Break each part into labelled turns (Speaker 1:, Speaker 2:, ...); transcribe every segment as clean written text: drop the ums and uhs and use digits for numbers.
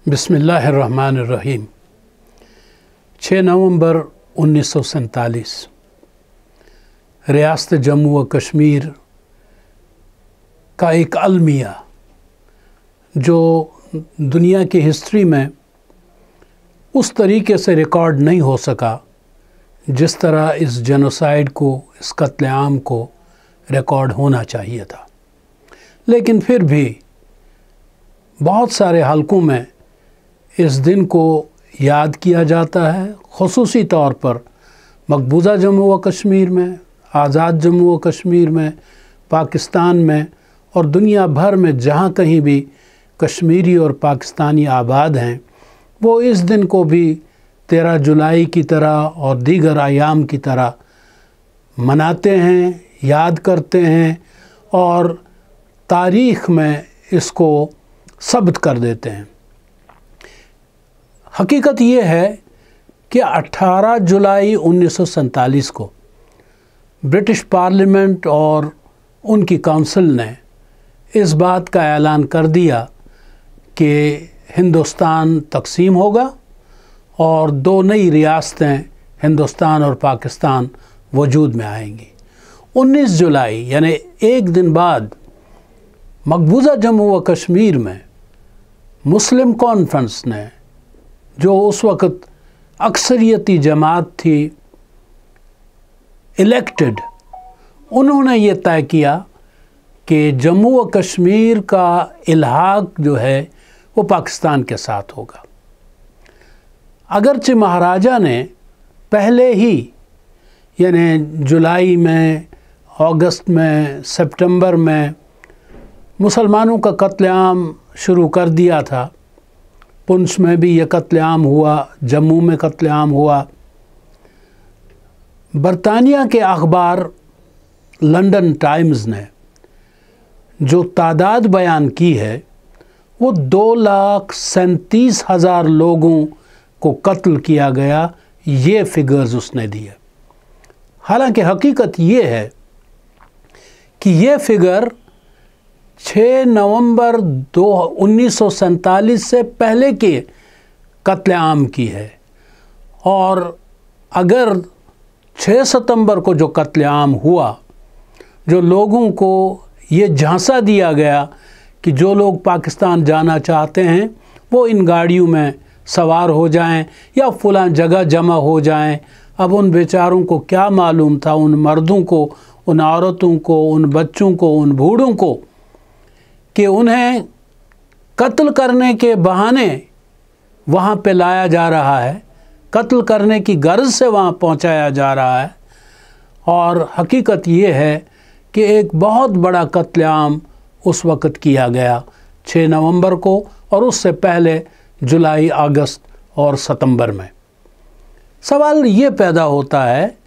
Speaker 1: बिस्मिल्लाहिर्रहमानिर्रहीम। 6 नवंबर 1947 रियासत जम्मू व कश्मीर का एक अलमिया जो दुनिया की हिस्ट्री में उस तरीके से रिकॉर्ड नहीं हो सका जिस तरह इस जेनोसाइड को, इस कत्लेआम को रिकॉर्ड होना चाहिए था। लेकिन फिर भी बहुत सारे हलकों में इस दिन को याद किया जाता है, ख़ुसूसी तौर पर मकबूजा जम्मू व कश्मीर में, आज़ाद जम्मू व कश्मीर में, पाकिस्तान में और दुनिया भर में जहाँ कहीं भी कश्मीरी और पाकिस्तानी आबाद हैं, वो इस दिन को भी 13 जुलाई की तरह और दीगर अयाम की तरह मनाते हैं, याद करते हैं और तारीख़ में इसको सब्त कर देते हैं। हकीकत ये है कि 18 जुलाई 1947 को ब्रिटिश पार्लियामेंट और उनकी काउंसिल ने इस बात का ऐलान कर दिया कि हिंदुस्तान तकसीम होगा और 2 नई रियासतें हिंदुस्तान और पाकिस्तान वजूद में आएंगी। 19 जुलाई यानी एक दिन बाद मकबूजा जम्मू व कश्मीर में मुस्लिम कॉन्फ्रेंस ने, जो उस वक़्त अक्सरियती जमात थी इलेक्टेड, उन्होंने ये तय किया कि जम्मू व कश्मीर का इल्हाक जो है वो पाकिस्तान के साथ होगा। अगरचे महाराजा ने पहले ही यानी जुलाई में, अगस्त में, सितंबर में मुसलमानों का कत्लेआम शुरू कर दिया था। पुंछ में भी ये कत्लेआम हुआ, जम्मू में कत्लेआम हुआ। बरतानिया के अखबार लंदन टाइम्स ने जो तादाद बयान की है वो 2,37,000 लोगों को कत्ल किया गया, ये फिगर्स उसने दिए। हालांकि हकीकत ये है कि ये फिगर 6 नवंबर 1947 से पहले के कत्लेआम की है और अगर 6 सितंबर को जो कत्लेआम हुआ, जो लोगों को ये झांसा दिया गया कि जो लोग पाकिस्तान जाना चाहते हैं वो इन गाड़ियों में सवार हो जाएं या फलां जगह जमा हो जाएं। अब उन बेचारों को क्या मालूम था, उन मर्दों को, उन औरतों को, उन बच्चों को, उन बूढ़ों को, कि उन्हें कत्ल करने के बहाने वहाँ पे लाया जा रहा है, कत्ल करने की गर्ज से वहाँ पहुँचाया जा रहा है। और हकीकत ये है कि एक बहुत बड़ा कत्लेआम उस वक़्त किया गया 6 नवंबर को और उससे पहले जुलाई, अगस्त और सितंबर में। सवाल ये पैदा होता है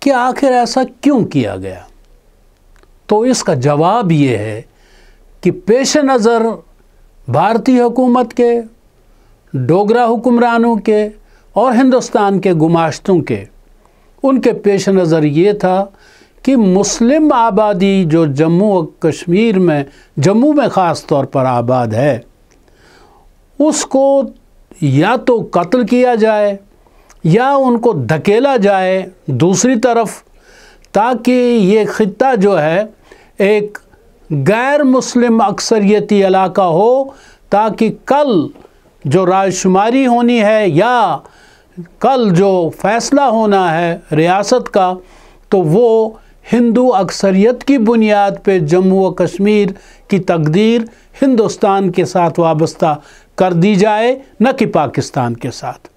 Speaker 1: कि आखिर ऐसा क्यों किया गया? तो इसका जवाब ये है कि पेश नज़र भारतीय हुकूमत के, डोगरा हुक्मरानों के और हिंदुस्तान के गुमाश्तों के, उनके पेश नज़र ये था कि मुस्लिम आबादी जो जम्मू व कश्मीर में, जम्मू में ख़ास तौर पर आबाद है, उसको या तो कत्ल किया जाए या उनको धकेला जाए दूसरी तरफ, ताकि ये खित्ता जो है एक गैर मुस्लिम अक्सरियती इलाका हो, ताकि कल जो राजशुमारी होनी है या कल जो फ़ैसला होना है रियासत का, तो वो हिंदू अक्सरियत की बुनियाद पे जम्मू व कश्मीर की तकदीर हिंदुस्तान के साथ वाबस्ता कर दी जाए, न कि पाकिस्तान के साथ।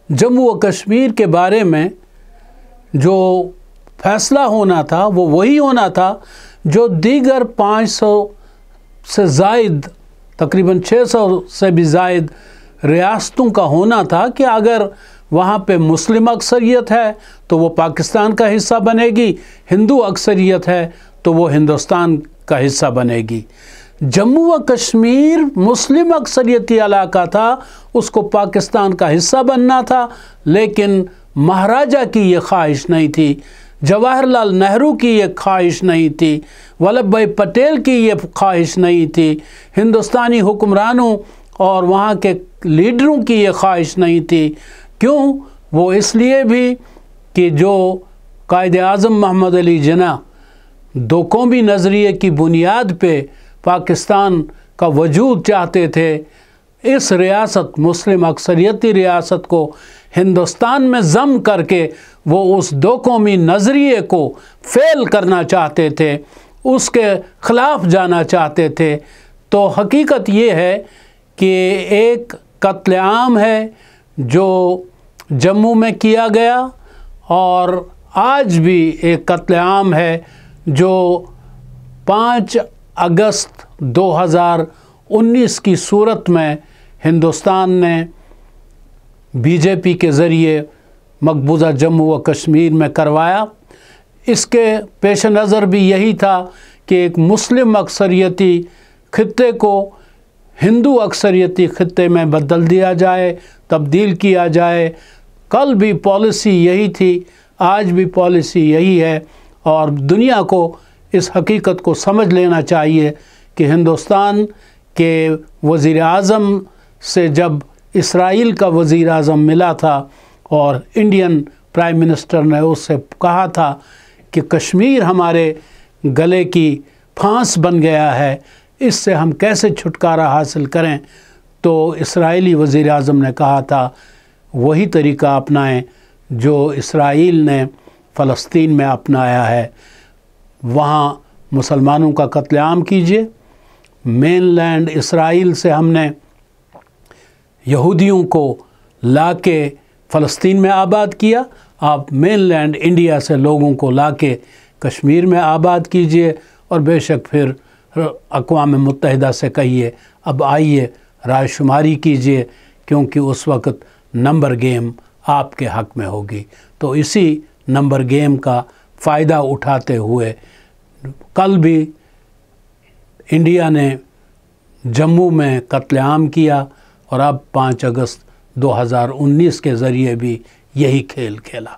Speaker 1: जम्मू व कश्मीर के बारे में जो फ़ैसला होना था वो वही होना था जो दीगर 500 से ज़ायद, तकरीबन 600 से भी ज़ायद रियासतों का होना था कि अगर वहाँ पे मुस्लिम अक्सरियत है तो वो पाकिस्तान का हिस्सा बनेगी, हिंदू अक्सरियत है तो वो हिंदुस्तान का हिस्सा बनेगी। जम्मू व कश्मीर मुस्लिम अक्सरियती इलाका था, उसको पाकिस्तान का हिस्सा बनना था, लेकिन महाराजा की ये ख्वाहिश नहीं थी, जवाहरलाल नेहरू की ये ख्वाहिश नहीं थी, वल्लभ भाई पटेल की ये ख्वाहिश नहीं थी, हिंदुस्तानी हुक्मरानों اور وہاں کے لیڈروں کی یہ خواہش نہیں تھی۔ کیوں؟ وہ اس لیے بھی کہ جو قائد اعظم محمد علی جناح دو قومی نظریے کی بنیاد پہ پاکستان کا وجود چاہتے تھے، اس ریاست، مسلم اکثریتی ریاست کو ہندوستان میں ضم کر کے وہ اس دو قومی نظریے کو فیل کرنا چاہتے تھے، اس کے خلاف جانا چاہتے تھے۔ تو حقیقت یہ ہے کہ ایک قتل عام ہے جو جموں میں کیا گیا، اور آج بھی ایک قتل عام ہے جو 5 اگست 2019 کی صورت میں ہندوستان نے بی جے پی کے ذریعے مقبوضہ جموں و کشمیر میں کروایا۔ اس کے پیش نظر بھی یہی تھا کہ ایک مسلم اکثریتی خطے کو ہندو اکثریتی خطے میں بدل دیا جائے، تبدیل کیا جائے۔ کل بھی پالیسی یہی تھی، آج بھی پالیسی یہی ہے، اور دنیا کو اس حقیقت کو سمجھ لینا چاہیے کہ ہندوستان کے وزیر اعظم سے جب اسرائیل کا وزیر اعظم ملا تھا اور انڈین پرائم منسٹر نے اس سے کہا تھا کہ کشمیر ہمارے گلے کی پھانس بن گیا ہے، اس سے ہم کیسے چھٹکارا حاصل کریں، تو اسرائیلی وزیر اعظم نے کہا تھا وہی طریقہ اپنائیں جو اسرائیل نے فلسطین میں اپنایا ہے، وہاں مسلمانوں کا قتل عام کیجیے۔ مین لینڈ اسرائیل سے ہم نے یہودیوں کو لا کے فلسطین میں آباد کیا، آپ مین لینڈ انڈیا سے لوگوں کو لا کے کشمیر میں آباد کیجیے، اور بے شک پھر اقوام متحدہ سے کہیے اب آئیے رائے شماری کیجیے، کیونکہ اس وقت نمبر گیم آپ کے حق میں ہوگی۔ تو اسی نمبر گیم کا فائدہ اٹھاتے ہوئے کل بھی انڈیا نے جموں میں قتل عام کیا، اور اب 5 اگست 2019 کے ذریعے بھی یہی کھیل کھیلا۔